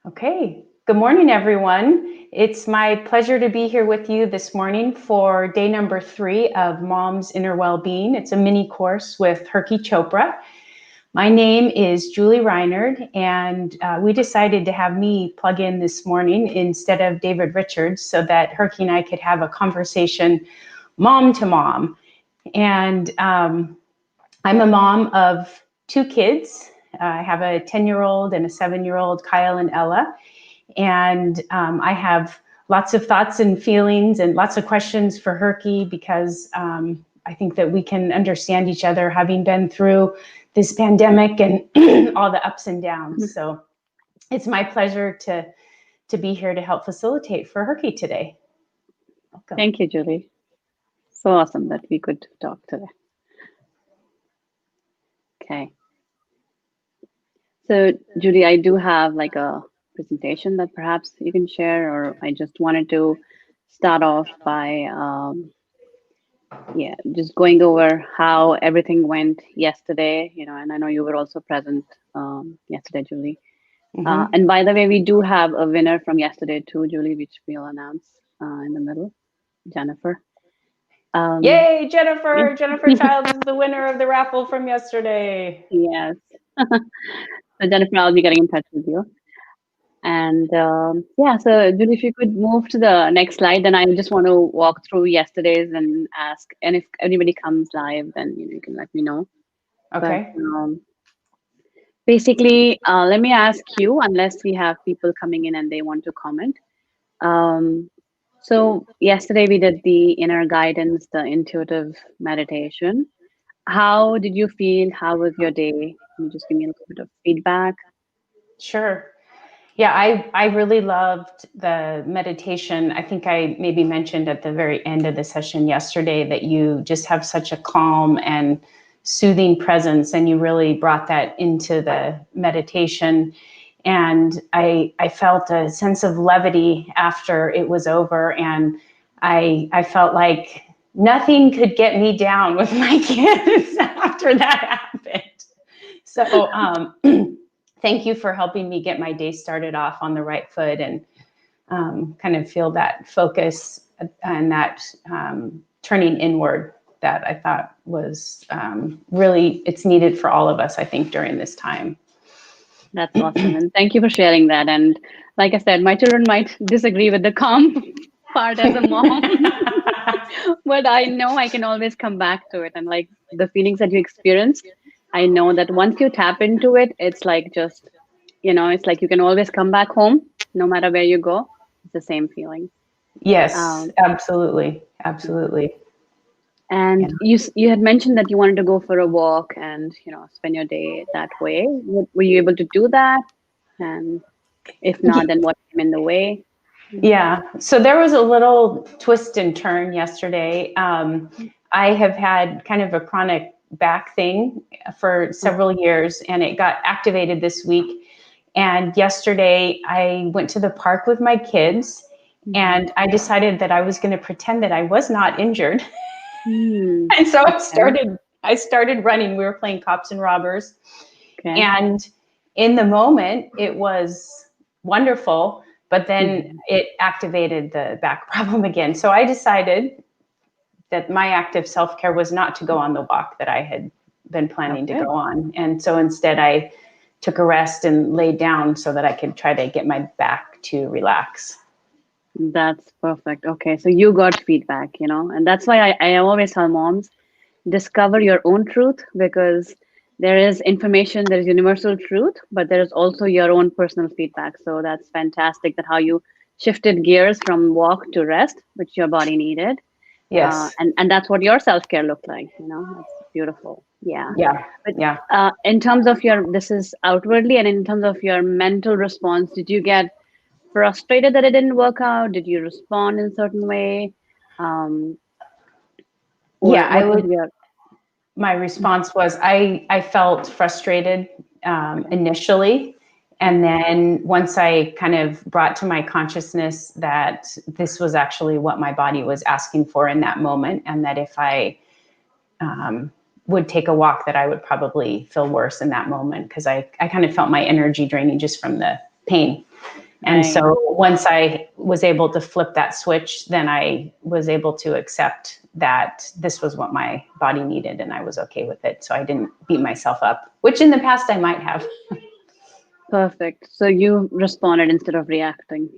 Okay, good morning, everyone. It's my pleasure to be here with you this morning for day number 3 of Mom's Inner Wellbeing. It's a mini course with Herky Chopra. My name is Julie Reinard, and we decided to have me plug in this morning instead of David Richards so that Herky and I could have a conversation mom to mom. And I'm a mom of 2 kids. I have a 10-year-old and a 7-year-old, Kyle and Ella. And I have lots of thoughts and feelings and lots of questions for Herky because I think that we can understand each other having been through this pandemic and all the ups and downs. So it's my pleasure to be here to help facilitate for Herky today. Welcome. Thank you, Julie. So awesome that we could talk today. Okay. So, Julie, I do have like a presentation that perhaps you can share, or I just wanted to start off by, just going over how everything went yesterday, and I know you were also present yesterday, Julie. And by the way, we do have a winner from yesterday too, Julie, which we'll announce in the middle, Jennifer. Yay, Jennifer! Jennifer Childs is the winner of the raffle from yesterday. Yes. So Jennifer, I'll be getting in touch with you. And so Julie, if you could move to the next slide, then I just want to walk through yesterday's and ask, and if anybody comes live, then you can let me know. Okay. But, basically, let me ask you, unless we have people coming in and they want to comment. So yesterday we did the inner guidance, the intuitive meditation. How did you feel? How was your day? Can you just give me a little bit of feedback? Sure. Yeah, I really loved the meditation. I think I maybe mentioned at the very end of the session yesterday that you just have such a calm and soothing presence, and you really brought that into the meditation. And I felt a sense of levity after it was over, and I felt like nothing could get me down with my kids after that happened. So thank you for helping me get my day started off on the right foot and kind of feel that focus and that turning inward that I thought was really, it's needed for all of us, I think, during this time. That's awesome. And thank you for sharing that. And like I said, my children might disagree with the calm part as a mom, but I know I can always come back to it. And like the feelings that you experienced, I know that once you tap into it, it's like just, it's like you can always come back home, no matter where you go. It's the same feeling. Yes, absolutely. Absolutely. And you had mentioned that you wanted to go for a walk and, spend your day that way. Were you able to do that? And if not, then what came in the way? Yeah, so there was a little twist and turn yesterday. I have had kind of a chronic back thing for several years, and it got activated this week. And yesterday I went to the park with my kids, and I decided that I was going to pretend that I was not injured. And so I started running. We were playing cops and robbers. Okay. And in the moment, it was wonderful, but then it activated the back problem again. So I decided that my active self-care was not to go on the walk that I had been planning to go on. And so instead I took a rest and laid down so that I could try to get my back to relax. That's perfect. Okay, so you got feedback, and that's why I always tell moms, discover your own truth, because there is information, there is universal truth, but there is also your own personal feedback. So that's fantastic that how you shifted gears from walk to rest, which your body needed. Yes. And that's what your self-care looked like, that's beautiful. Yeah. Yeah. But yeah. In terms of this is outwardly, and in terms of your mental response, did you get frustrated that it didn't work out? Did you respond in a certain way? My response was I felt frustrated initially. And then once I kind of brought to my consciousness that this was actually what my body was asking for in that moment, and that if I would take a walk, that I would probably feel worse in that moment, because I kind of felt my energy draining just from the pain. And so once I was able to flip that switch, then I was able to accept that this was what my body needed, and I was okay with it. So I didn't beat myself up, which in the past I might have. Perfect. So you responded instead of reacting,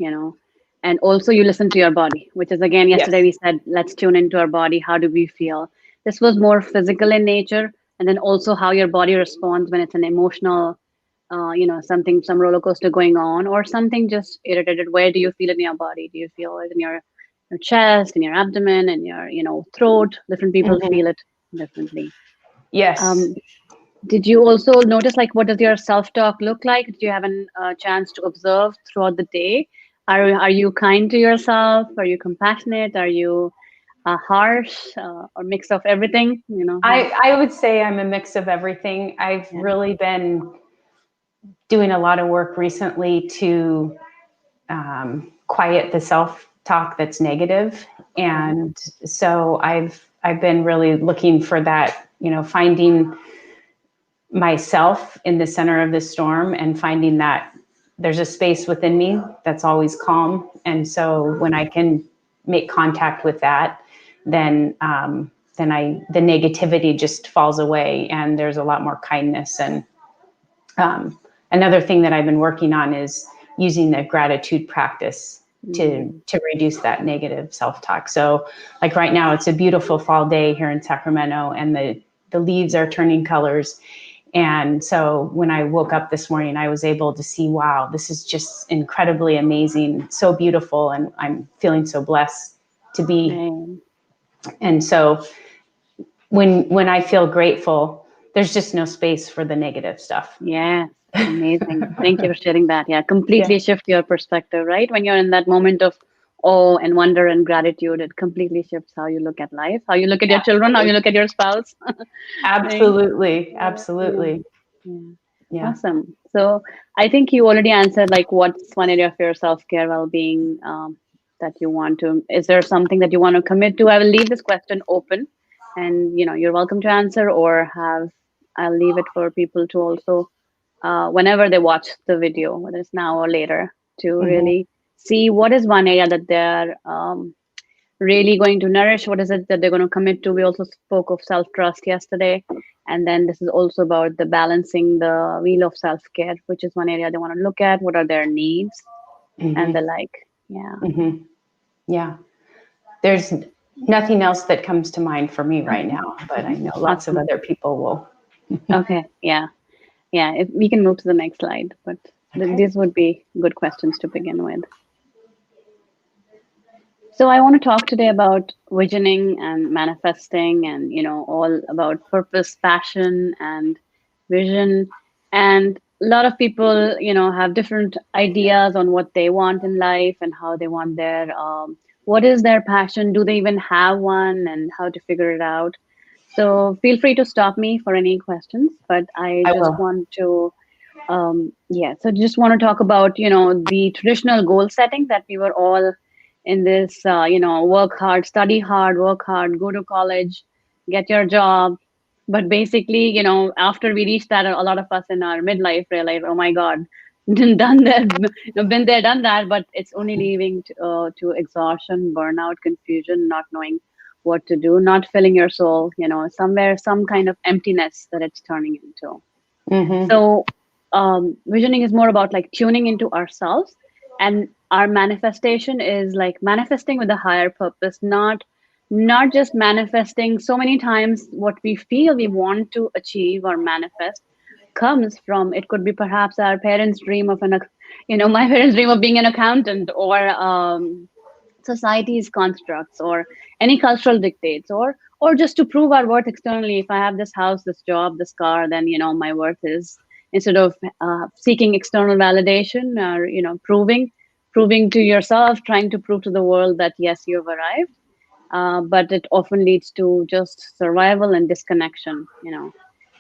and also you listen to your body, which is again, yesterday we said, let's tune into our body. How do we feel? This was more physical in nature. And then also how your body responds when it's an emotional, some roller coaster going on or something just irritated. Where do you feel it in your body? Do you feel it in your chest, in your abdomen, in your, throat? Different people feel it differently. Yes. Did you also notice, like, what does your self-talk look like? Did you have a chance to observe throughout the day? Are you kind to yourself? Are you compassionate? Are you harsh, or mix of everything? I would say I'm a mix of everything. I've really been doing a lot of work recently to quiet the self-talk that's negative. And so I've been really looking for that, finding myself in the center of the storm and finding that there's a space within me that's always calm. And so when I can make contact with that, then the negativity just falls away, and there's a lot more kindness. And another thing that I've been working on is using the gratitude practice to reduce that negative self-talk. So like right now, it's a beautiful fall day here in Sacramento, and the leaves are turning colors. And so when I woke up this morning, I was able to see, wow, this is just incredibly amazing, so beautiful, and I'm feeling so blessed to be. And so when I feel grateful, there's just no space for the negative stuff. Yeah, amazing. Thank you for sharing that. Yeah, completely shift your perspective, right? When you're in that moment of awe and wonder and gratitude, it completely shifts how you look at life, how you look at your children, how you look at your spouse. Absolutely. Absolutely. Yeah. Awesome. So I think you already answered, like, what's one area of your self-care, well-being, that you want to, is there something that you want to commit to? I will leave this question open, and you're welcome to answer, or I'll leave it for people to also, whenever they watch the video, whether it's now or later, to really see what is one area that they're really going to nourish. What is it that they're going to commit to? We also spoke of self-trust yesterday. And then this is also about the balancing the wheel of self-care, which is one area they want to look at. What are their needs and the like? Yeah. Yeah. There's nothing else that comes to mind for me right now, but I know lots of other people will. Okay. Yeah. Yeah. If we can move to the next slide, but these would be good questions to begin with. So I want to talk today about visioning and manifesting, and all about purpose, passion, and vision. And a lot of people, have different ideas on what they want in life and how they want their what is their passion? Do they even have one? And how to figure it out? So feel free to stop me for any questions. But I just want to, so just want to talk about the traditional goal setting that we were all in this, work hard, study hard, work hard, go to college, get your job. But basically, after we reach that, a lot of us in our midlife realize, oh my God, done that, been there, done that, but it's only leading to exhaustion, burnout, confusion, not knowing what to do, not filling your soul, somewhere, some kind of emptiness that it's turning into. So visioning is more about like tuning into ourselves, and our manifestation is like manifesting with a higher purpose, not just manifesting. So many times what we feel we want to achieve or manifest comes from, it could be perhaps our parents' dream of my parents' dream of being an accountant, or society's constructs, or any cultural dictates, or just to prove our worth externally. If I have this house, this job, this car, then my worth is, instead of seeking external validation, or proving to yourself, trying to prove to the world that yes, you've arrived, but it often leads to just survival and disconnection.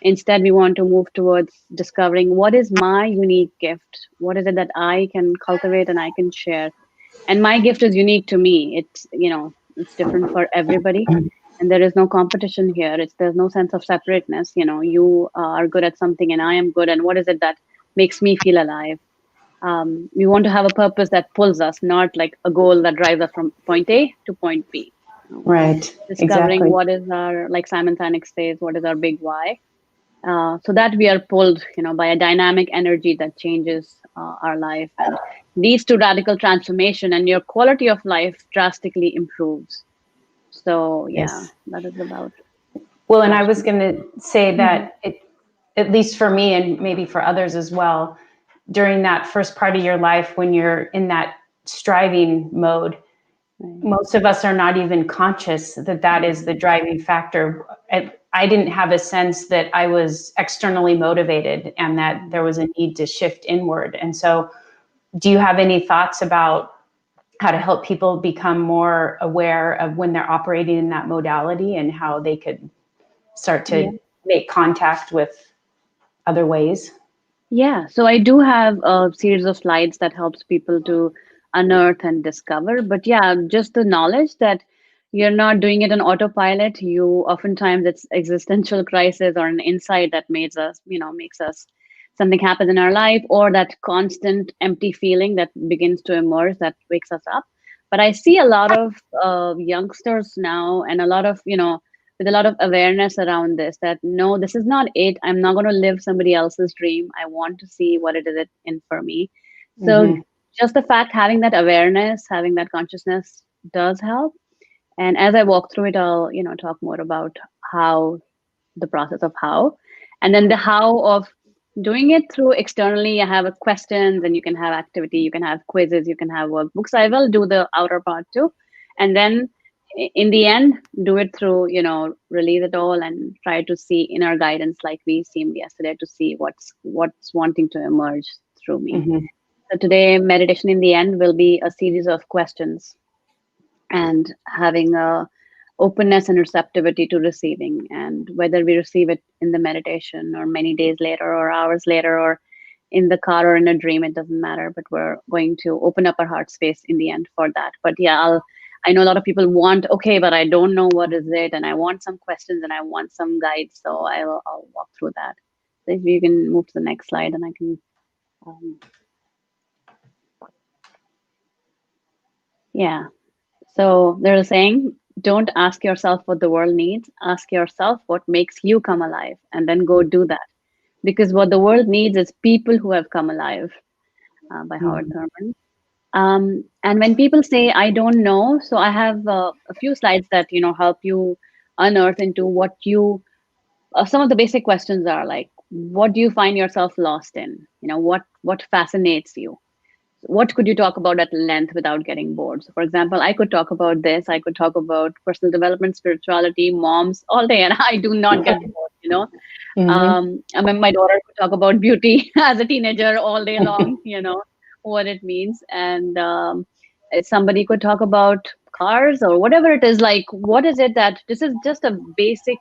Instead, we want to move towards discovering what is my unique gift, what is it that I can cultivate and I can share. And my gift is unique to me. It's different for everybody, and there is no competition here. There's no sense of separateness. You are good at something and I am good, and what is it that makes me feel alive? We want to have a purpose that pulls us, not like a goal that drives us from point A to point B. Right. Discovering Exactly. what is our, like Simon Sinek says, what is our big why, so that we are pulled, by a dynamic energy that changes our life and leads to radical transformation, and your quality of life drastically improves. So yeah, Yes. that is about Well, and I was passion. going to say Hmm. that it, at least for me and maybe for others as well, during that first part of your life when you're in that striving mode, Right. most of us are not even conscious that that is the Mhm. driving factor. I didn't have a sense that I was externally motivated and that there was a need to shift inward. And so, do you have any thoughts about how to help people become more aware of when they're operating in that modality and how they could start Yeah. to make contact with other ways? Yeah, so I do have a series of slides that helps people to unearth and discover. But yeah, just the knowledge that you're not doing it on autopilot. You oftentimes it's existential crisis or an insight that makes us something happen in our life, or that constant empty feeling that begins to emerge that wakes us up. But I see a lot of youngsters now, and a lot of with a lot of awareness around this, that no, this is not it. I'm not going to live somebody else's dream. I want to see what it is in for me. So Mm-hmm. just the fact, having that awareness, having that consciousness does help. And as I walk through it, I'll talk more about how, the process of how, and then the how of doing it through externally. I have a questions, and you can have activity, you can have quizzes, you can have workbooks. I will do the outer part too, and then in the end, do it through, release it all and try to see inner guidance, like we seemed yesterday, to see what's wanting to emerge through me. Mm-hmm. So today, meditation in the end will be a series of questions, and having a openness and receptivity to receiving, and whether we receive it in the meditation or many days later or hours later or in the car or in a dream, it doesn't matter, but we're going to open up our heart space in the end for that. But yeah, I know a lot of people want, okay, but I don't know what is it, and I want some questions and I want some guides, so I'll walk through that. So if you can move to the next slide, and I can um, yeah. So there's a saying, don't ask yourself what the world needs, ask yourself what makes you come alive, and then go do that. Because what the world needs is people who have come alive, by Howard Mm-hmm. Thurman. And when people say, I don't know, so I have a few slides that, help you unearth into what some of the basic questions are like, what do you find yourself lost in? What fascinates you? What could you talk about at length without getting bored? So, for example, I could talk about this. I could talk about personal development, spirituality, moms all day, and I do not get bored. Mm-hmm. I mean, my daughter could talk about beauty as a teenager all day long. What it means, and somebody could talk about cars or whatever it is. Like, what is it that this is just a basic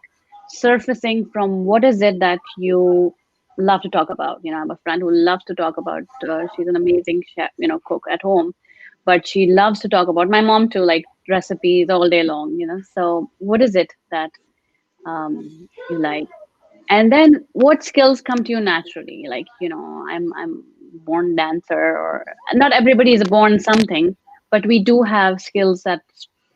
surfacing from what is it that you love to talk about. I have a friend who loves to talk about. She's an amazing chef, cook at home, but she loves to talk about, my mom too, like recipes all day long. So what is it that you like? And then what skills come to you naturally? Like, I'm born dancer, or not everybody is born something, but we do have skills, that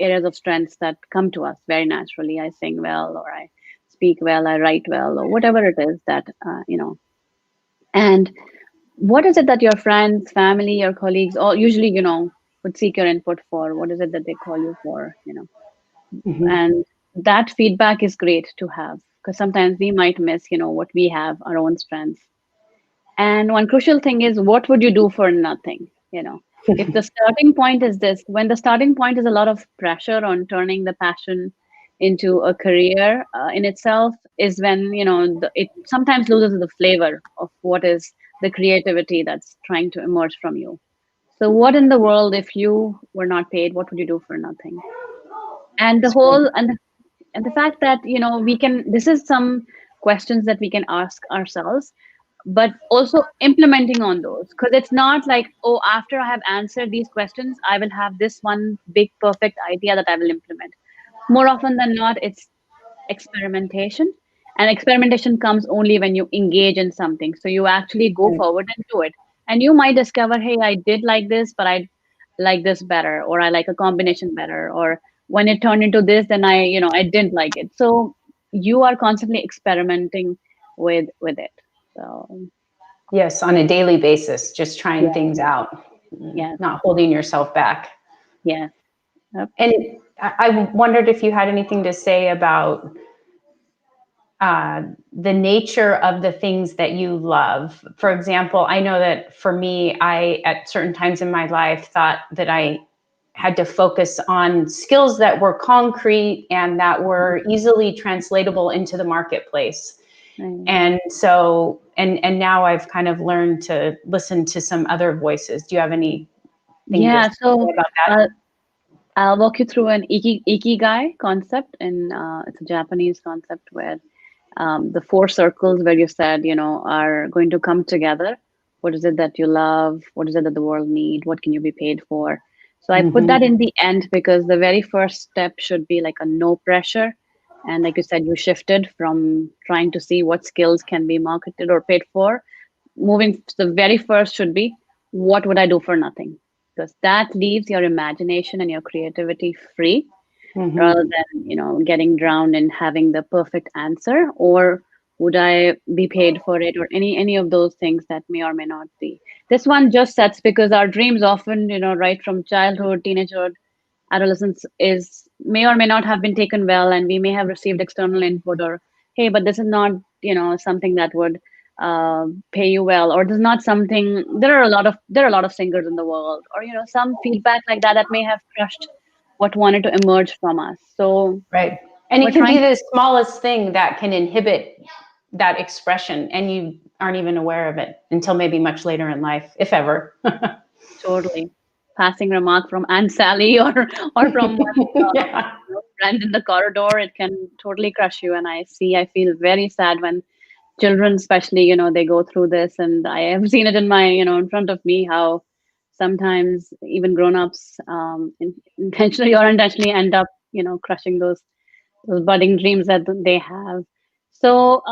areas of strengths that come to us very naturally. I sing well, or I speak well, I write well, or whatever it is that and what is it that your friends, family, your colleagues, all usually, would seek your input for? What is it that they call you for? Mm-hmm. And that feedback is great to have, because sometimes we might miss, what we have, our own strengths. And one crucial thing is, what would you do for nothing? If the starting point is this, when the starting point is a lot of pressure on turning the passion into a career in itself, is when, it sometimes loses the flavor of what is the creativity that's trying to emerge from you. So, what in the world, if you were not paid, what would you do for nothing? And the That's great. whole, and the fact that, we can, this is some questions that we can ask ourselves, but also implementing on those, because it's not like, oh, after I have answered these questions, I will have this one big perfect idea that I will implement. More often than not, it's experimentation, and experimentation comes only when you engage in something, so you actually go Right. forward and do it. And you might discover, hey, I did like this, but I like this better, or I like a combination better, or when it turned into this, then I didn't like it. So you are constantly experimenting with it. So Yes, on a daily basis, just trying yeah, things out, yes, not holding yourself back. yes. Yep. And I wondered if you had anything to say about the nature of the things that you love. For example, I know that for me, I, at certain times in my life, thought that I had to focus on skills that were concrete and that were easily translatable into the marketplace. Right. And so, and now I've kind of learned to listen to some other voices. Do you have anything to Yeah, say so about that? uh, I'll walk you through an ikigai concept, and it's a Japanese concept where the four circles where you said, are going to come together. What is it that you love? What is it that the world need? What can you be paid for? So I put that Mm-hmm. in the end because the very first step should be like a no pressure. And like you said, you shifted from trying to see what skills can be marketed or paid for. Moving, the very first should be, what would I do for nothing? Because that leaves your imagination and your creativity free rather Mm-hmm. than getting drowned in having the perfect answer, or would I be paid for it, or any of those things that may or may not be. This one just sets, because our dreams often, right from childhood, teenagehood, adolescence, is may or may not have been taken well, and we may have received external input, or hey, but this is not something that would pay you well, or this is not something. There are a lot of singers in the world, or some feedback like that that may have crushed what wanted to emerge from us. So Right. And we're it can be trying. the smallest thing that can inhibit that expression, and you aren't even aware of it until maybe much later in life, if ever. Totally passing remark from Aunt Sally, or from one Yeah. friend in the corridor, it can totally crush you. And I feel very sad when children, especially, they go through this, and I have seen it in my, in front of me, how sometimes even grown-ups, intentionally or unintentionally, end up, crushing those budding dreams that they have. So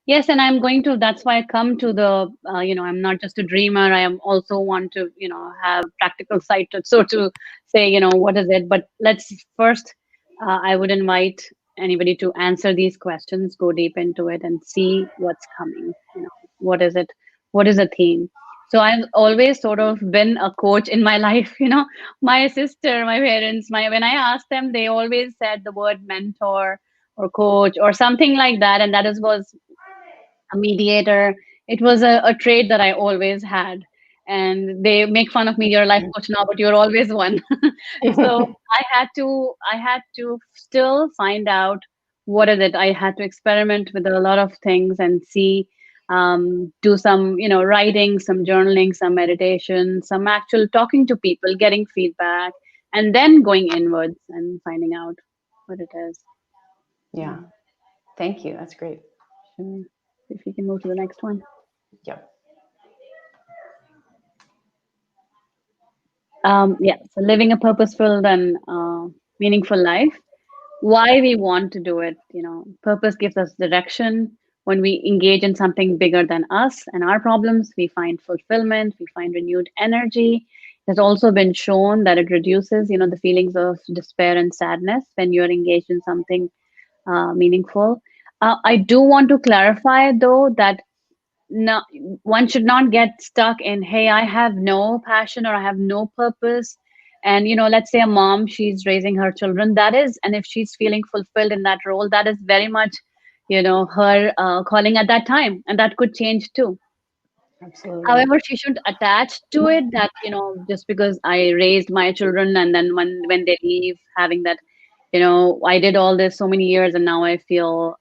yes, and I'm going to. That's why I come to the. I'm not just a dreamer. I am also want to have practical side to, so to say, what is it. But let's first. I would invite anybody to answer these questions, go deep into it, and see what's coming. What is it? What is a theme? So I've always sort of been a coach in my life. My sister, my parents, when I asked them, they always said the word mentor or coach or something like that, and was a mediator. It was a trait that I always had. And they make fun of me, you're a life coach now, but you're always one. So I had to still find out what is it. I had to experiment with a lot of things and see, do some, writing, some journaling, some meditation, some actual talking to people, getting feedback, and then going inwards and finding out what it is. Yeah. Yeah, Thank you. That's great. sure. If you can move to the next one. Yep. Yeah, so living a purposeful and meaningful life. Why we want to do it, purpose gives us direction. When we engage in something bigger than us and our problems, we find fulfillment, we find renewed energy. It has also been shown that it reduces, the feelings of despair and sadness when you're engaged in something meaningful. I do want to clarify, though, that no, one should not get stuck in, hey, I have no passion or I have no purpose. And let's say a mom, she's raising her children, that is, and if she's feeling fulfilled in that role, that is very much her calling at that time, and that could change too. Absolutely. However, she shouldn't attach to it that, just because I raised my children, and then when they leave, having that, I did all this so many years and now I feel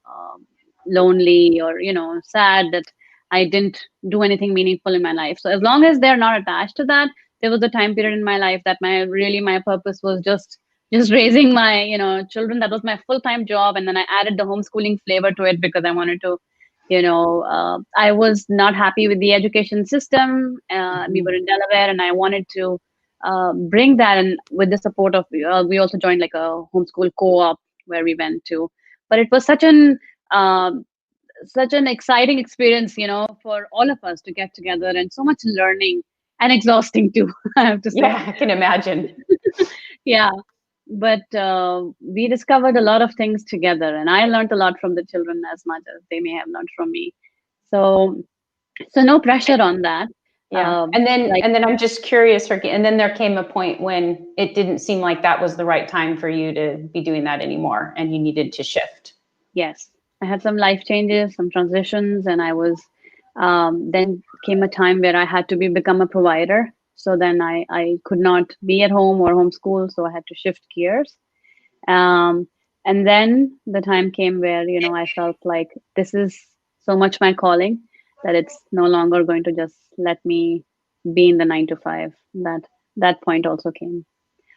lonely, or, sad that I didn't do anything meaningful in my life. So as long as they're not attached to that, there was a time period in my life that my purpose was just raising my, children. That was my full-time job. And then I added the homeschooling flavor to it because I wanted to, I was not happy with the education system. We were Mhm. in Delaware, and I wanted to bring that. And with the support of, we also joined like a homeschool co-op where we went to. But it was such an such an exciting experience, for all of us to get together, and so much learning, and exhausting too, I have to say. Yeah, I can imagine. Yeah, but we discovered a lot of things together, and I learned a lot from the children as much as they may have learned from me. So, no pressure on that. Yeah. Like, And then I'm just curious, Herky, and then there came a point when it didn't seem like that was the right time for you to be doing that anymore and you needed to shift. yes, I had some life changes, some transitions, and I was then came a time where I had to become a provider. So then I could not be at home or homeschool, so I had to shift gears. Um, and then the time came where, I felt like this is so much my calling that it's no longer going to just let me be in the 9 to 5. That point also came.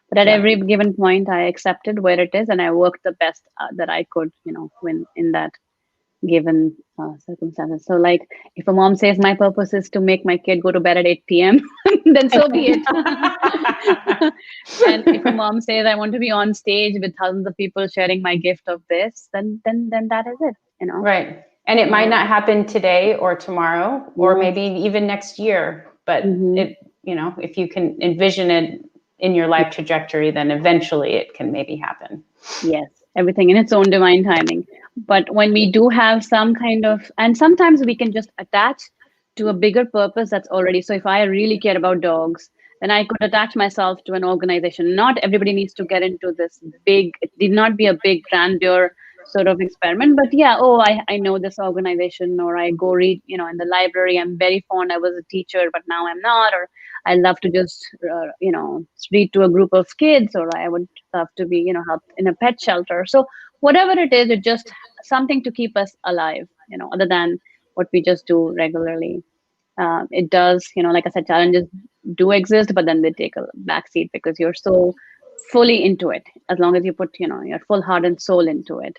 But at Yeah. every given point, I accepted where it is, and I worked the best that I could, when in that given circumstances. So, like, if a mom says my purpose is to make my kid go to bed at 8 p.m., then so be it. And if a mom says I want to be on stage with thousands of people sharing my gift of this, then that is it. Right. And it might So, not happen today or tomorrow or yes. maybe even next year, but Hmm. if you can envision it in your life trajectory, then eventually it can maybe happen. Yes, everything in its own divine timing. But when we do have some kind of, and sometimes we can just attach to a bigger purpose that's already. So if I really care about dogs, then I could attach myself to an organization. Not everybody needs to get into this big, it did not be a big grandeur sort of experiment, but yeah, oh, I know this organization, or I go read, in the library. I'm very fond. I was a teacher, but now I'm not, or I love to just, read to a group of kids, or I would love to be, help in a pet shelter. So whatever it is, it's just something to keep us alive, other than what we just do regularly. It does, like I said, challenges do exist, but then they take a backseat because you're so fully into it. As long as you put, your full heart and soul into it.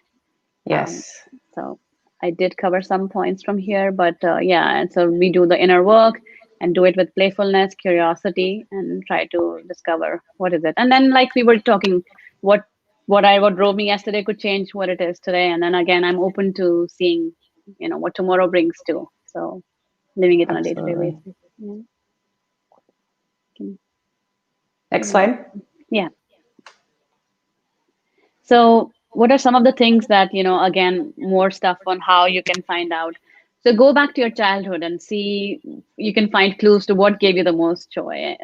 Um, Yes. so I did cover some points from here, but yeah, and so we do the inner work and do it with playfulness, curiosity, and try to discover what is it. And then, like we were talking, what what drove me yesterday could change what it is today. And then again, I'm open to seeing, what tomorrow brings too. So living it on a day-to-day Absolutely. basis. Yeah. Can- Next slide. yeah. So, what are some of the things that, again, more stuff on how you can find out? So, go back to your childhood and see, you can find clues to what gave you the most joy,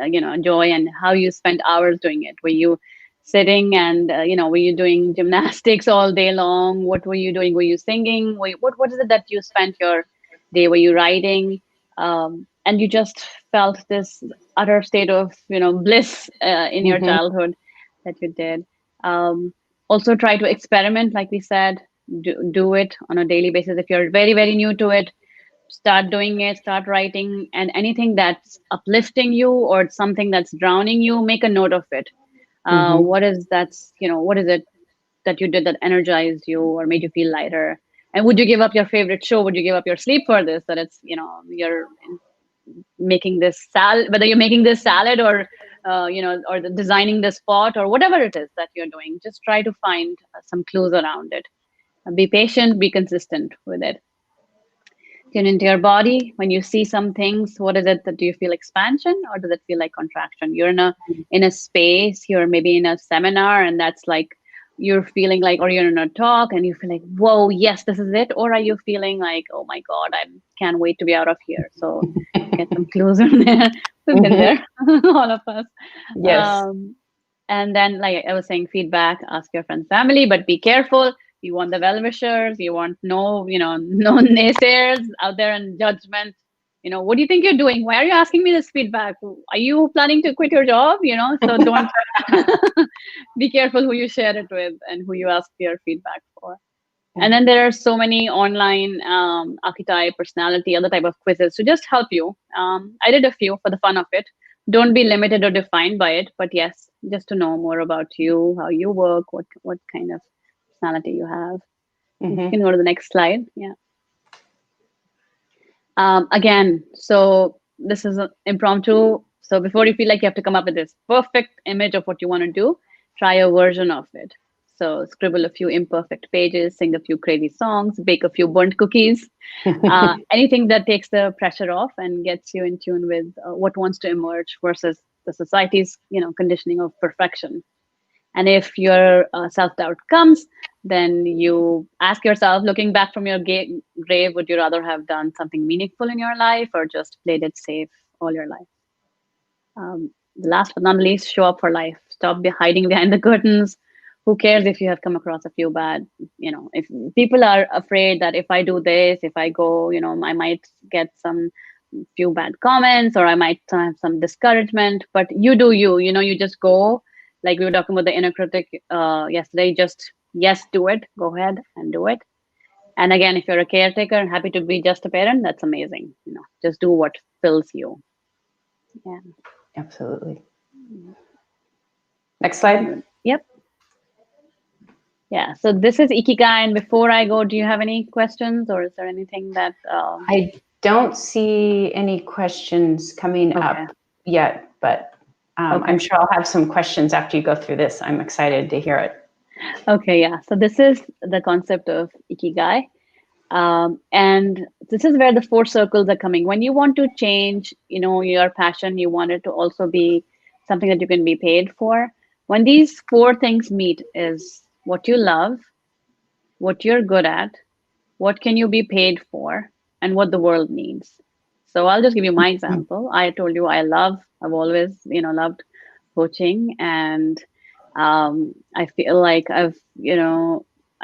joy, and how you spent hours doing it. Were you sitting and, were you doing gymnastics all day long? What were you doing? Were you singing? What is it that you spent your day? Were you writing? And you just felt this utter state of, bliss in your Mm-hmm. childhood that you did. Um, Also try to experiment, like we said, do it on a daily basis. If you're very, very new to it, start doing it, start writing, and anything that's uplifting you or something that's drowning you, make a note of it. Mm-hmm. What is it that you did that energized you or made you feel lighter? And would you give up your favorite show? Would you give up your sleep for this? That it's, you're making this salad, whether you're making this salad or or designing this pot or whatever it is that you're doing, just try to find some clues around it. Be patient, be consistent with it. Tune into your body. When you see some things, what is it that, do you feel expansion or does it feel like contraction? You're in a space, you're maybe in a seminar, and that's like you're feeling like, or you're in a talk and you feel like, whoa, yes, this is it. Or are you feeling like, oh my god, I can't wait to be out of here? So get some clues in there. We've been Mm-hmm. there, all of us. Yes. um, and then, like I was saying, feedback, ask your friends, family, but be careful. You want the well-wishers. You want no, no naysayers out there and judgment. What do you think you're doing? Why are you asking me this feedback? Are you planning to quit your job? So don't be careful who you share it with and who you ask your feedback for. And then there are so many online archetype, personality, other type of quizzes to just help you. I did a few for the fun of it. Don't be limited or defined by it, but yes, just to know more about you, how you work, what kind of personality you have. You Mm-hmm. can go to the next slide. Yeah. Again, so this is impromptu. So before you feel like you have to come up with this perfect image of what you want to do, try a version of it. So scribble a few imperfect pages, sing a few crazy songs, bake a few burnt cookies, anything that takes the pressure off and gets you in tune with what wants to emerge versus the society's conditioning of perfection. And if your self-doubt comes, then you ask yourself, looking back from your grave, would you rather have done something meaningful in your life or just played it safe all your life? Last but not least, show up for life. Stop hiding behind the curtains. Who cares if you have come across a few bad, if people are afraid that if I do this, if I go, I might get some few bad comments or I might have some discouragement, but you do you just go, like we were talking about the inner critic yesterday, just, yes, do it, go ahead and do it. And again, if you're a caretaker and happy to be just a parent, that's amazing. Just do what fills you. Yeah. Absolutely. Next slide. Yep. Yeah, so this is Ikigai, and before I go, do you have any questions or is there anything that... I don't see any questions coming up yet, but I'm sure I'll have some questions after you go through this. I'm excited to hear it. Okay, yeah. So this is the concept of Ikigai. And this is where the 4 circles are coming. When you want to change, your passion, you want it to also be something that you can be paid for. When these 4 things meet is what you love, what you're good at, what can you be paid for, and what the world needs. So I'll just give you my example. I told you I've always, loved coaching, and I feel like I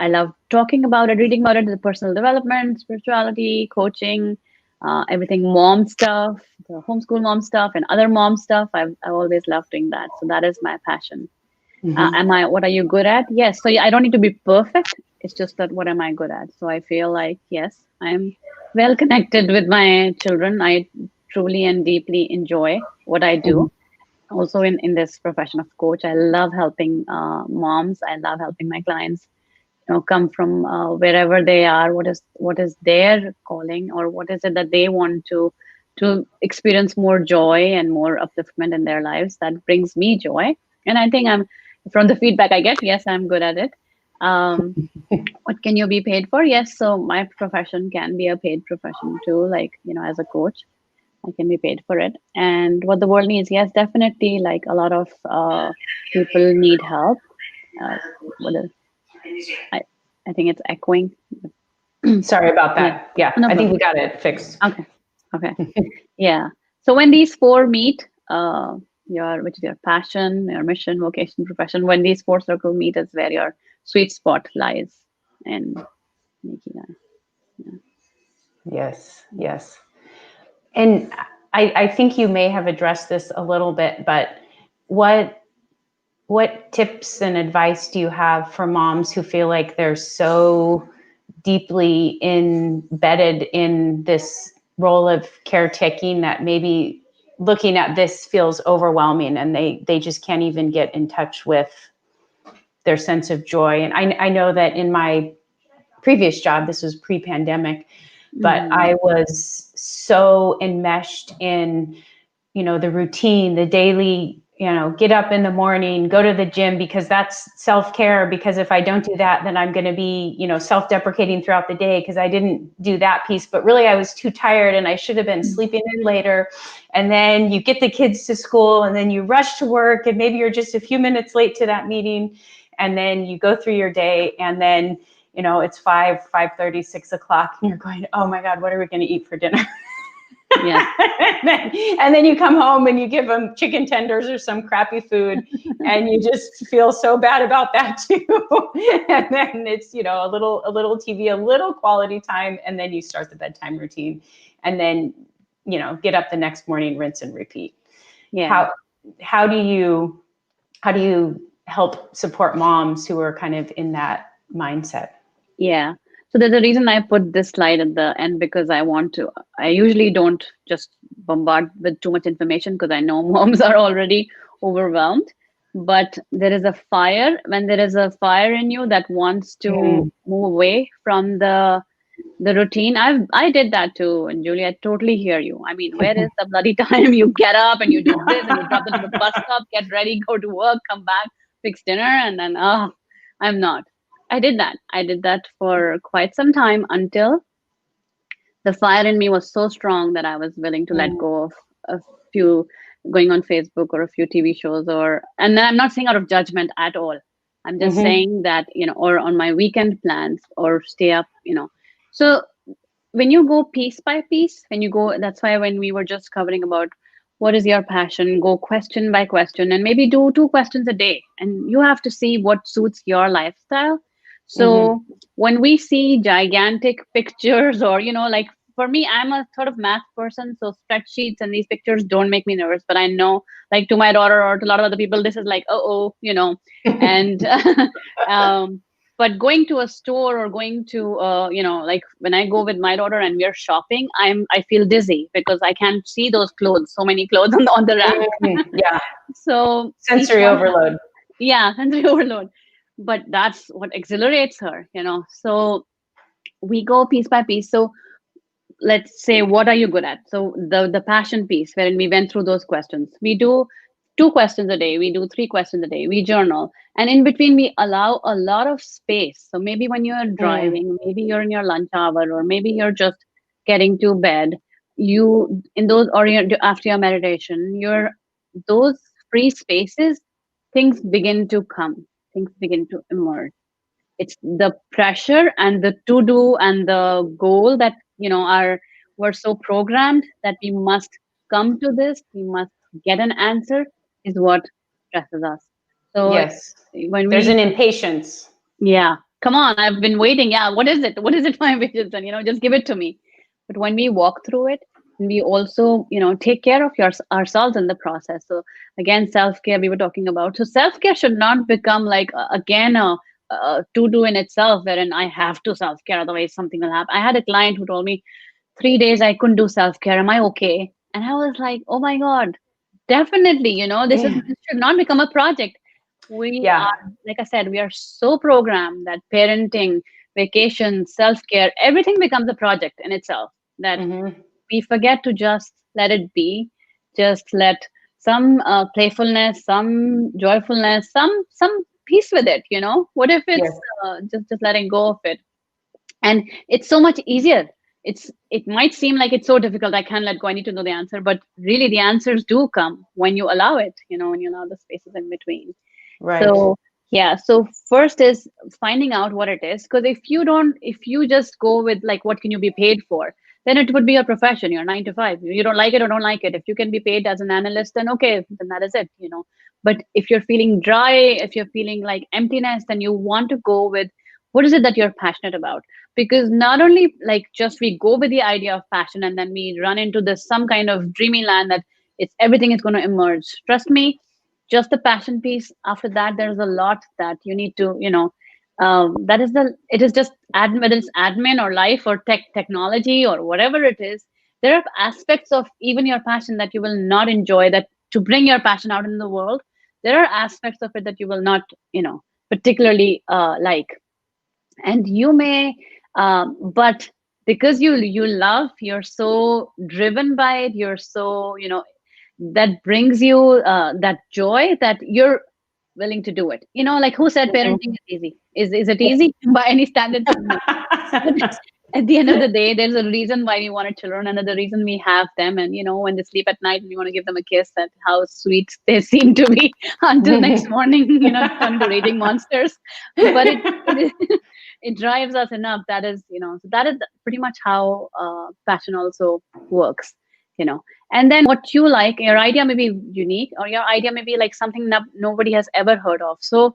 love talking about it, reading about it, the personal development, spirituality, coaching, everything mom stuff, the homeschool mom stuff, and other mom stuff. I've always loved doing that. So that is my passion. What are you good at? Yes. So I don't need to be perfect. It's just that what am I good at? So I feel like, yes, I'm well connected with my children. I truly and deeply enjoy what I do. Also in this profession of coach, I love helping moms. I love helping my clients, come from wherever they are. What is their calling, or what is it that they want to experience more joy and more upliftment in their lives that brings me joy. And I think from the feedback I get, yes, I'm good at it. What can you be paid for? Yes. So my profession can be a paid profession too. Like, as a coach, I can be paid for it. And what the world needs, yes, definitely. Like a lot of people need help. I think it's echoing. Sorry about that. Yeah, no, I think we got it fixed. Okay. Yeah. So when these 4 meet, which is your passion, your mission, vocation, profession, when these 4 circles meet is where your sweet spot lies in Ikigai. Yes. And I think you may have addressed this a little bit, but what tips and advice do you have for moms who feel like they're so deeply embedded in this role of caretaking that maybe looking at this feels overwhelming and they just can't even get in touch with their sense of joy? And I know that in my previous job, this was pre-pandemic, but I was so enmeshed in, the routine, the daily, get up in the morning, go to the gym because that's self-care. Because if I don't do that, then I'm going to be, self-deprecating throughout the day because I didn't do that piece. But really, I was too tired and I should have been sleeping in later. And then you get the kids to school and then you rush to work and maybe you're just a few minutes late to that meeting. And then you go through your day and then, it's 5:30, 6 o'clock and you're going, oh my God, what are we going to eat for dinner? Yeah. and then you come home and you give them chicken tenders or some crappy food and you just feel so bad about that too. And then it's, a little TV, a little quality time. And then you start the bedtime routine and then, get up the next morning, rinse and repeat. Yeah. How do you help support moms who are kind of in that mindset? Yeah. So there's a reason I put this slide at the end because I usually don't just bombard with too much information because I know moms are already overwhelmed. But there is a fire, when there is a fire in you that wants to move away from the routine. I did that too. And Julie, I totally hear you. I mean, where is the bloody time you get up and you do this and you drop them to the bus stop, get ready, go to work, come back, fix dinner, and then, I'm not. I did that. I did that for quite some time until the fire in me was so strong that I was willing to let Mm. go of a few going on Facebook or a few TV shows and then I'm not saying out of judgment at all. I'm just Mm-hmm. saying that, or on my weekend plans or stay up. So when you go piece by piece, when you go, that's why when we were just covering about what is your passion, go question by question and maybe do 2 questions a day. And you have to see what suits your lifestyle. Mm-hmm. So when we see gigantic pictures or, like for me, I'm a sort of math person. So spreadsheets and these pictures don't make me nervous, but I know like to my daughter or to a lot of other people, this is like, and um, but going to a store or going to like when I go with my daughter and we're shopping, I feel dizzy because I can't see those clothes, so many clothes on the rack. Yeah, So each sensory one, overload. yeah, sensory overload, but that's what exhilarates her. So we go piece by piece. So let's say, what are you good at? So the passion piece, wherein we went through those questions, we do 2 questions a day, we do 3 questions a day, we journal, and in between we allow a lot of space. So maybe when you're Mm. driving, maybe you're in your lunch hour, or maybe you're just getting to bed, you in those, or you're, after your meditation, you're those free spaces, things begin to come, things begin to emerge. It's the pressure and the to do and the goal that are we're so programmed that we must come to this, we must get an answer, is what stresses us. So Yes, when there's we, an impatience. yeah, come on, I've been waiting. Yeah, what is it, my visions? And just give it to me. But when we walk through it, we also take care of ourselves in the process. So again, self-care we were talking about. So self-care should not become like again a to do in itself, wherein I have to self-care, otherwise something will happen. I had a client who told me 3 days I couldn't do self-care, am I okay? And I was like, oh my god, definitely. This should not become a project. We Yeah. are, like I said, we are so programmed that parenting, vacation, self-care, everything becomes a project in itself, that Hmm. we forget to just let it be, just let some playfulness, some joyfulness, some peace with it. What if it's Yes. just letting go of it? And it's so much easier. It might seem like it's so difficult, I can't let go, I need to know the answer, but really the answers do come when you allow it, when you allow the spaces in between. Right. So yeah, so first is finding out what it is, because if you just go with like what can you be paid for, then it would be your profession, your 9 to 5. You don't like it or don't like it. If you can be paid as an analyst, then okay, then that is it. But if you're feeling dry, if you're feeling like emptiness, then you want to go with what is it that you're passionate about. Because not only like just we go with the idea of passion and then we run into this some kind of dreamy land that it's everything is going to emerge. Trust me, just the passion piece, after that there's a lot that you need to that is the it is just whether it's admin or life or technology or whatever it is, there are aspects of even your passion that you will not enjoy, that to bring your passion out in the world, there are aspects of it that you will not particularly like. And you may but because you love, you're so driven by it, you're so that brings you that joy, that you're willing to do it. Like who said parenting Mhm. is easy? Is it easy by any standards? No. But at the end of the day, there's a reason why we want children, and the reason we have them. And when they sleep at night and we want to give them a kiss, that how sweet they seem to be until next morning, turn into raging monsters. But it is, it drives us enough. That is, so that is pretty much how passion also works. You know, and then what you like, your idea may be unique, or your idea may be like something that nobody has ever heard of. So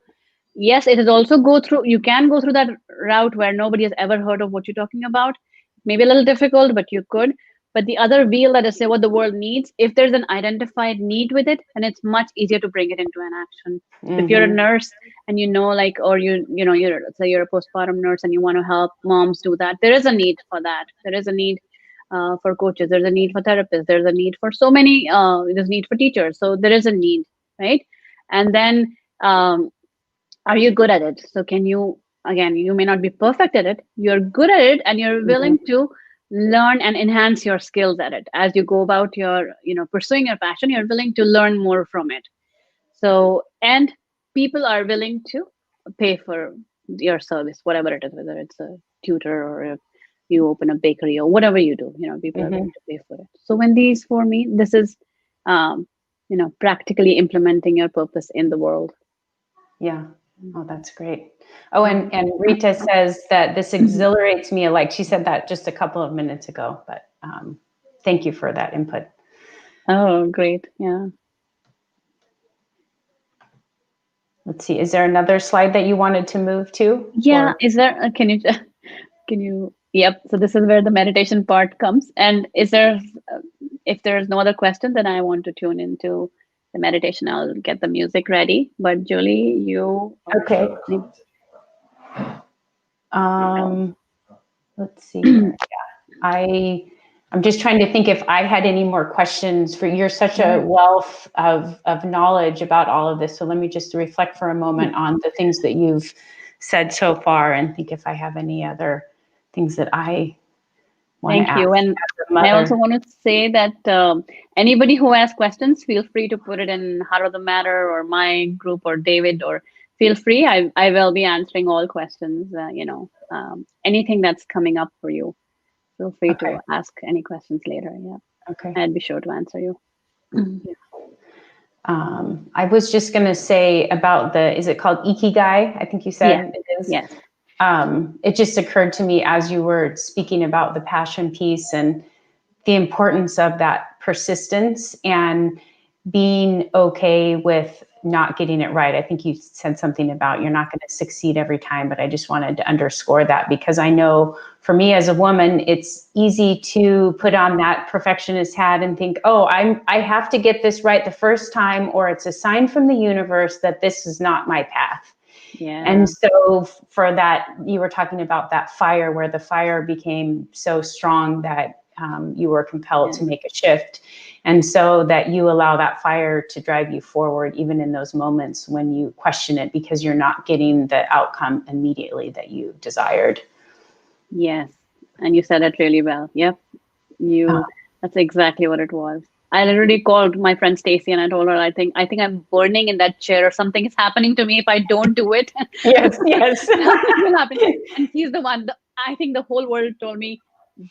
yes, it is also you can go through that route where nobody has ever heard of what you're talking about. Maybe a little difficult, but you could. But the other wheel, that is say what the world needs, if there's an identified need with it, then it's much easier to bring it into an action. So if you're a Hmm. nurse and like, or you're, let's say you're a postpartum nurse and you want to help moms do that, there is a need for that. There is a need for coaches. There's a need for therapists. There's a need for so many. There's need for teachers. So there is a need, right? And then are you good at it? So can you, again, you may not be perfect at it, you're good at it, and you're Hmm. willing to learn and enhance your skills at it as you go about your pursuing your passion. You're willing to learn more from it. So, and people are willing to pay for your service, whatever it is, whether it's a tutor or if you open a bakery or whatever you do, people are Hmm. willing to pay for it. So when these, for me, this is, um, practically implementing your purpose in the world. Yeah. Oh, that's great. Oh, Mhm. and Rita says that this exhilarates me alike. She said that just a couple of minutes ago, but thank you for that input. Oh, great. Yeah. Let's see. Is there another slide that you wanted to move to? Yeah. Or Is there, can you, yep. So this is where the meditation part comes. And is there, if there's no other question, then I want to tune into the meditation. I'll get the music ready. But Julie, you are, okay. Let's see here. I'm just trying to think if I had any more questions for you. You're such a wealth of knowledge about all of this. So let me just reflect for a moment on the things that you've said so far and think if I have any other things that I want to Thank ask you. And as a I also mother. want to say that anybody who has questions, feel free to put it in Heart of the Matter or my group or David, or feel free. I will be answering all questions, anything that's coming up for you. Feel free Okay. to ask any questions later. Yeah, Okay. I'd be sure to answer you. I was just going to say about is it called Ikigai? I think you Yes, said it is. yes, It just occurred to me as you were speaking about the passion piece and the importance of that persistence and being okay with not getting it right. I think you said something about you're not going to succeed every time, but I just wanted to underscore that because I know for me as a woman, it's easy to put on that perfectionist hat and think, oh, I have to get this right the first time, or it's a sign from the universe that this is not my path. yeah, And so for that, you were talking about that fire where the fire became so strong that you were compelled yeah. to make a shift. And so that you allow that fire to drive you forward, even in those moments when you question it because you're not getting the outcome immediately that you desired. Yes. And you said it really well. Yep. Uh, That's exactly what it was. I literally called my friend Stacy and I told her, I think I'm burning in that chair or something is happening to me if I don't do it. yes, yes. Something will happen. And she's the one, I think the whole world told me,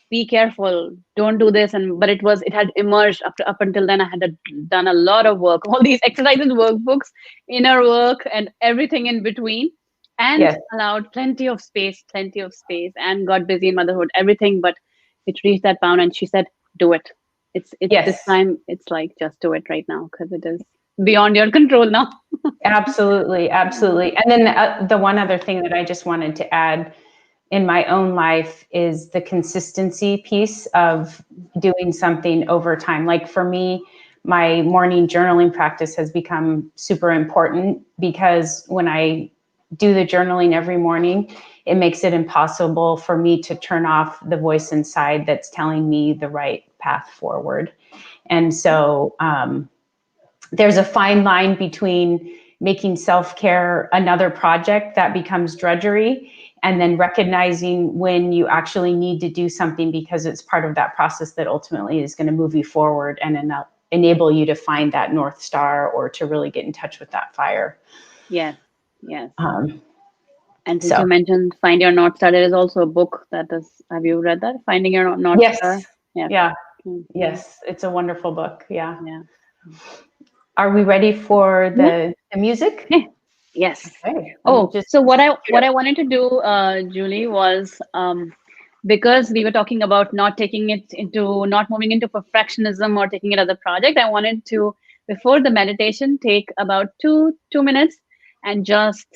be careful, don't do this. But it had emerged up until then. I had done a lot of work, all these exercises, workbooks, inner work, and everything in between, and Yes, allowed plenty of space, and got busy in motherhood, everything. But it reached that bound, and she said, "Do it. It's this yes. time. It's like just do it right now because it is beyond your control now." Absolutely, absolutely. And then the one other thing that I just wanted to add in my own life is the consistency piece of doing something over time. Like for me, my morning journaling practice has become super important because when I do the journaling every morning, it makes it impossible for me to turn off the voice inside that's telling me the right path forward. And so there's a fine line between making self-care another project that becomes drudgery and then recognizing when you actually need to do something because it's part of that process that ultimately is going to move you forward and enable you to find that North Star or to really get in touch with that fire. Yes, yes. Um, And since so you mentioned Find Your North Star, there is also a book that is, have you read that? Finding Your North yes, Star? Yeah. yeah, Mm-hmm. yes, it's a wonderful book. Yeah. Yeah. Are we ready for Yeah. the music? Yeah. Yes. Okay, let me Oh, just so what I cue it up. wanted to do, Julie, was because we were talking about not moving into perfectionism or taking it as a project. I wanted to, before the meditation, take about two minutes and just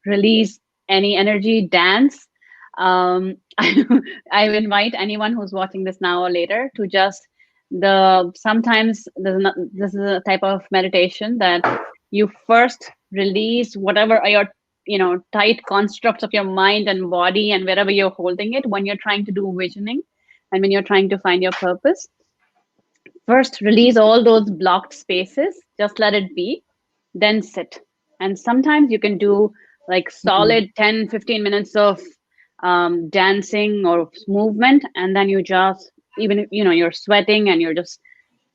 release any energy, dance. I invite anyone who's watching this now or later to just sometimes this is a type of meditation that you first release whatever are your tight constructs of your mind and body and wherever you're holding it when you're trying to do visioning and when you're trying to find your purpose. First release all those blocked spaces, just let it be, then sit. And sometimes you can do like Mhm. solid 10-15 minutes of dancing or movement, and then you just, even if you're sweating and you're just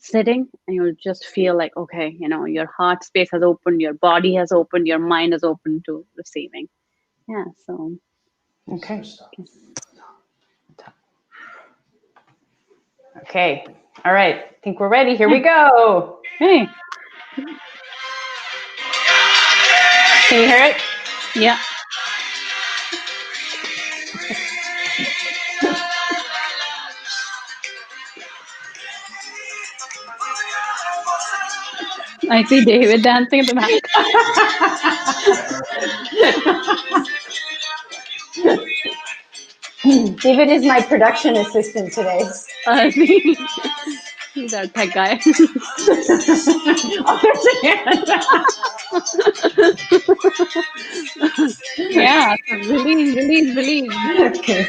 sitting, and you'll just feel like, okay, your heart space has opened, your body has opened, your mind is open to receiving. Yeah, so. Okay. Okay. All right. I think we're ready. Here we go. Hey. Can you hear it? Yeah. I see David dancing in the back. David is my production assistant today. He's our tech guy. Oh, there's a hand. Yeah, so release. Okay.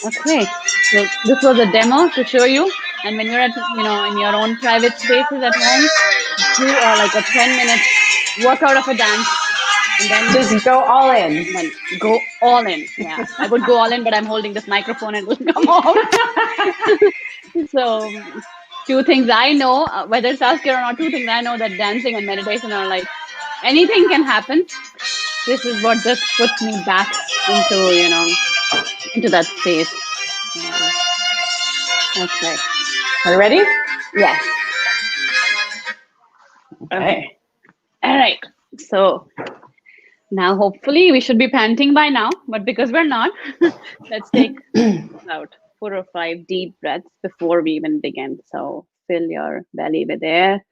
Okay, so this was a demo to show you. And when you're at, in your own private spaces at home, do like a 10-minute workout of a dance, and then Just go all in. then go all in. Yeah, I would go all in, but I'm holding this microphone and it will come off. So, two things I know, whether it's self-care or not, two things I know, that dancing and meditation are like, anything can happen. This is what just puts me back into, into that space. Yeah. Okay. Are you ready? Yes. Okay. All right. So now hopefully we should be panting by now, but because we're not, let's take about 4 or 5 deep breaths before we even begin. So fill your belly with air.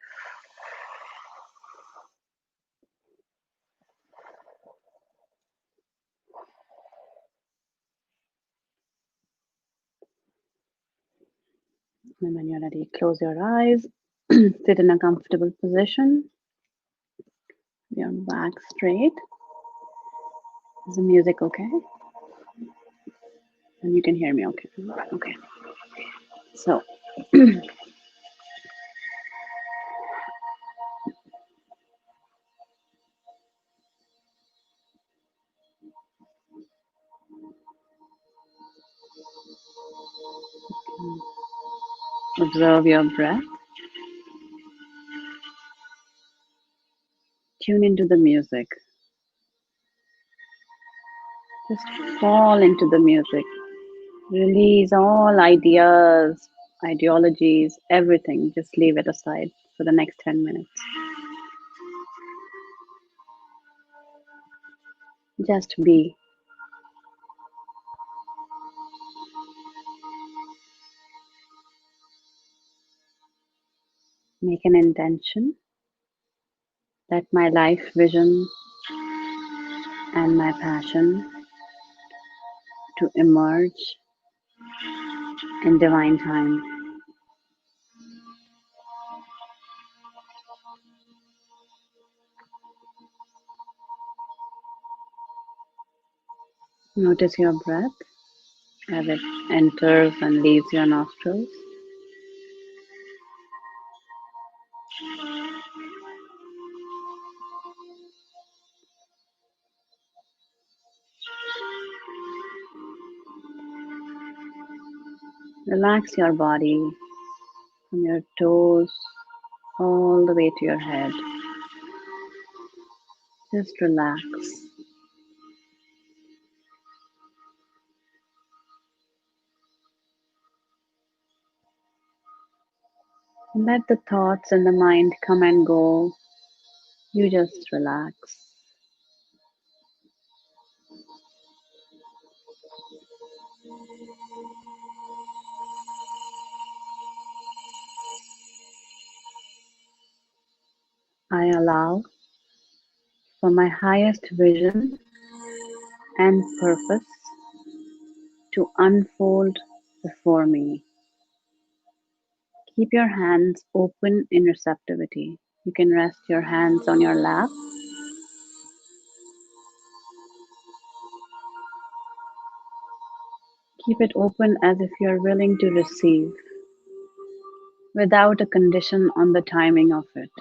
And when you're ready, close your eyes, sit in a comfortable position, your back straight. Is the music okay? And you can hear me okay. Okay. So observe your breath. Tune into the music. Just fall into the music. Release all ideas, ideologies, everything. Just leave it aside for the next 10 minutes. Just be. Make an intention that my life vision and my passion to emerge in divine time. Notice your breath as it enters and leaves your nostrils. Relax your body from your toes all the way to your head. Just relax. Let the thoughts and the mind come and go. You just relax. I allow for my highest vision and purpose to unfold before me. Keep your hands open in receptivity. You can rest your hands on your lap. Keep it open as if you're willing to receive, without a condition on the timing of it.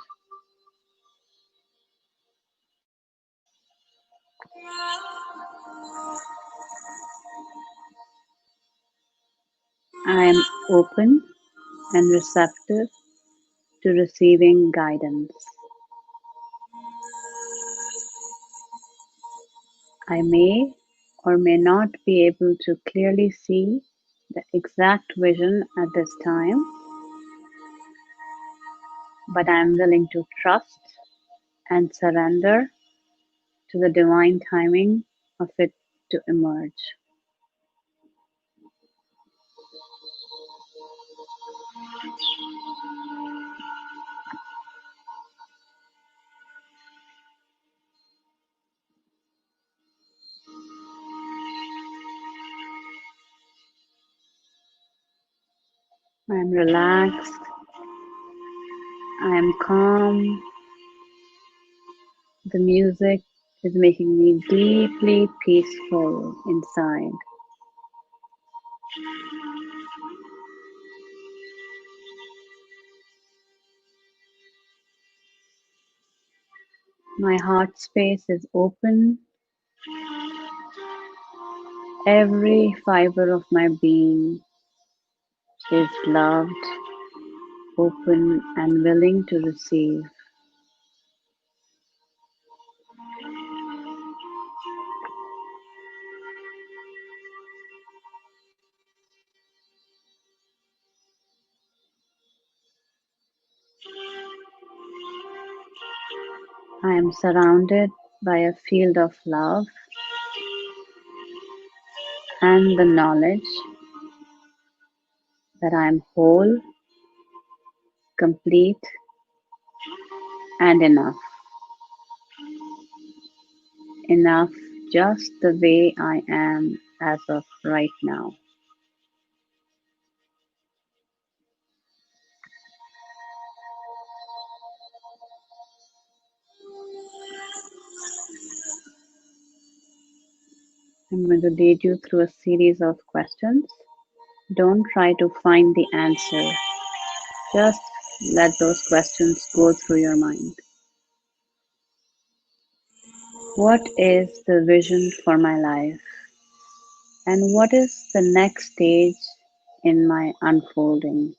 I am open and receptive to receiving guidance. I may or may not be able to clearly see the exact vision at this time, but I am willing to trust and surrender to the divine timing of it to emerge. I am relaxed, I am calm, the music is making me deeply peaceful inside. My heart space is open, every fiber of my being is loved, open, and willing to receive. I am surrounded by a field of love and the knowledge that I am whole, complete, and enough. Enough just the way I am as of right now. I'm going to lead you through a series of questions. Don't try to find the answer. Just let those questions go through your mind. What is the vision for my life? And what is the next stage in my unfolding?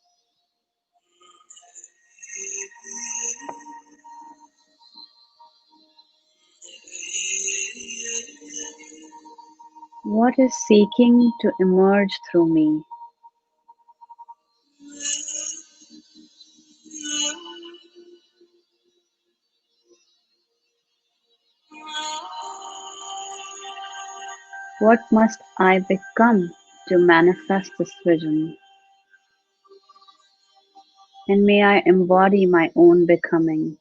What is seeking to emerge through me? What must I become to manifest this vision? And may I embody my own becoming.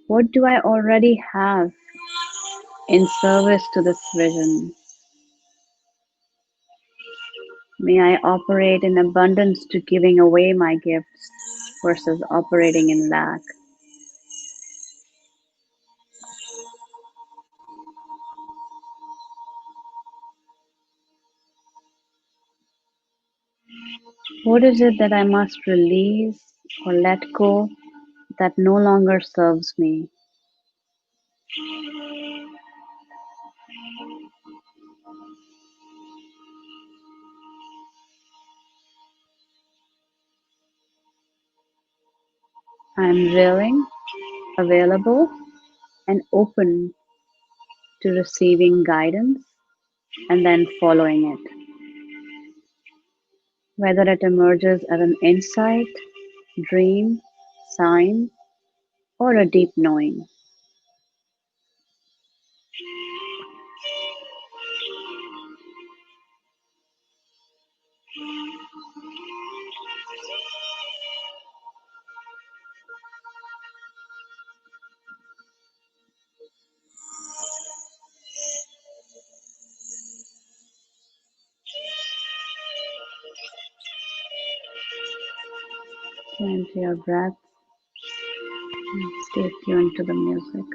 What do I already have in service to this vision? May I operate in abundance to giving away my gifts versus operating in lack. What is it that I must release or let go that no longer serves me? I am willing, available, and open to receiving guidance and then following it. Whether it emerges as an insight, dream, sign, or a deep knowing. Tune into your breath and stay tuned to the music.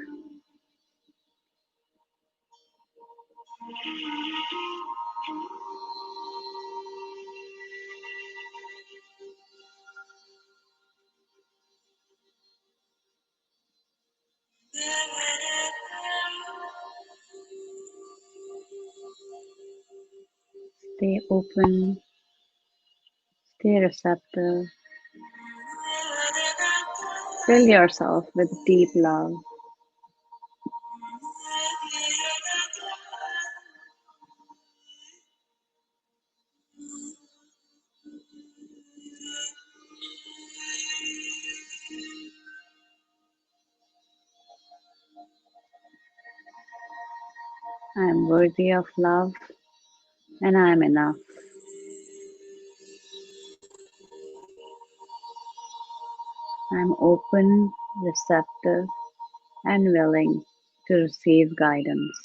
Stay open, stay receptive. Fill yourself with deep love. I am worthy of love and I am enough. I am open, receptive, and willing to receive guidance.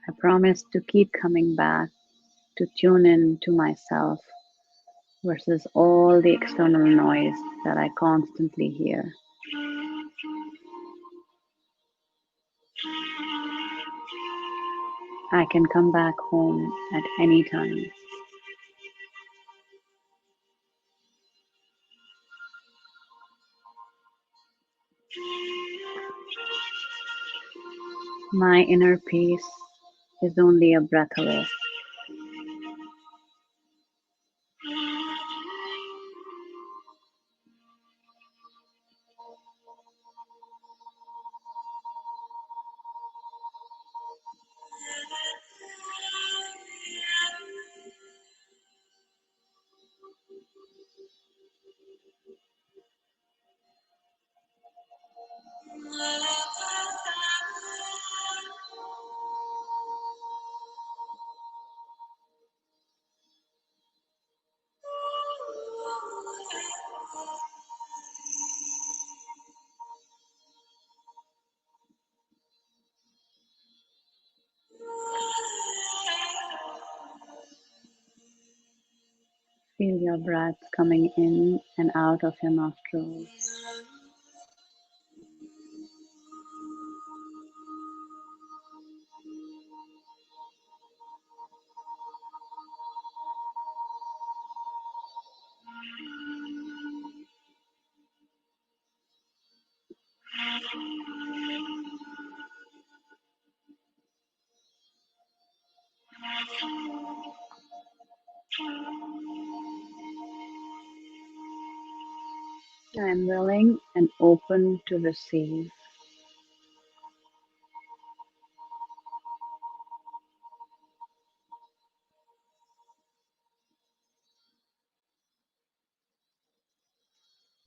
I promise to keep coming back to tune in to myself versus all the external noise that I constantly hear. I can come back home at any time. My inner peace is only a breath away. Feel your breath coming in and out of your nostrils. I am willing and open to receive.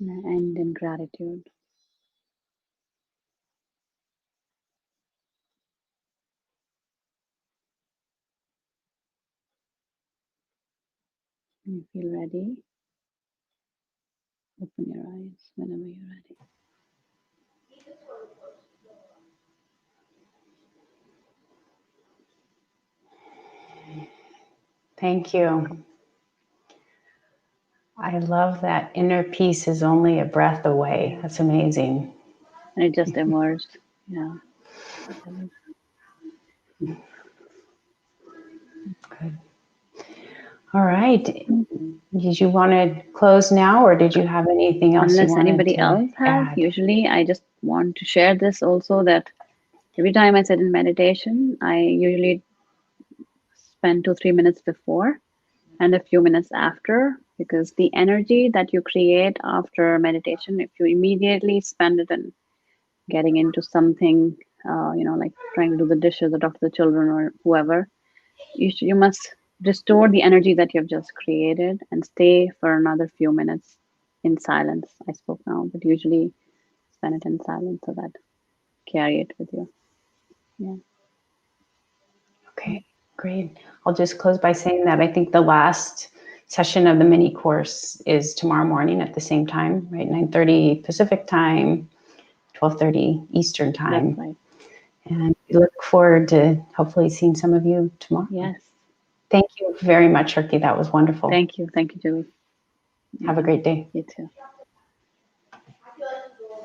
And I end in gratitude. When you feel ready, open your eyes whenever you're ready. Thank you. I love that inner peace is only a breath away. That's amazing. And it just emerged. Yeah. Good. All right. Did you want to close now, or did you have anything else Unless you wanted anybody to else has, add? usually I just want to share this also, that every time I sit in meditation, I usually spend 2-3 minutes before and a few minutes after, because the energy that you create after meditation, if you immediately spend it in getting into something, like trying to do the dishes or talk to the children or whoever, you must restore the energy that you have just created and stay for another few minutes in silence. I spoke now, but usually spend it in silence so that carry it with you. Yeah. Okay, great. I'll just close by saying that I think the last session of the mini course is tomorrow morning at the same time, right? 9:30 Pacific time, 12:30 Eastern time. That's right. And we look forward to hopefully seeing some of you tomorrow. Yes. Thank you very much, Herky. That was wonderful. Thank you. Thank you, Julie. Have a great day. You too.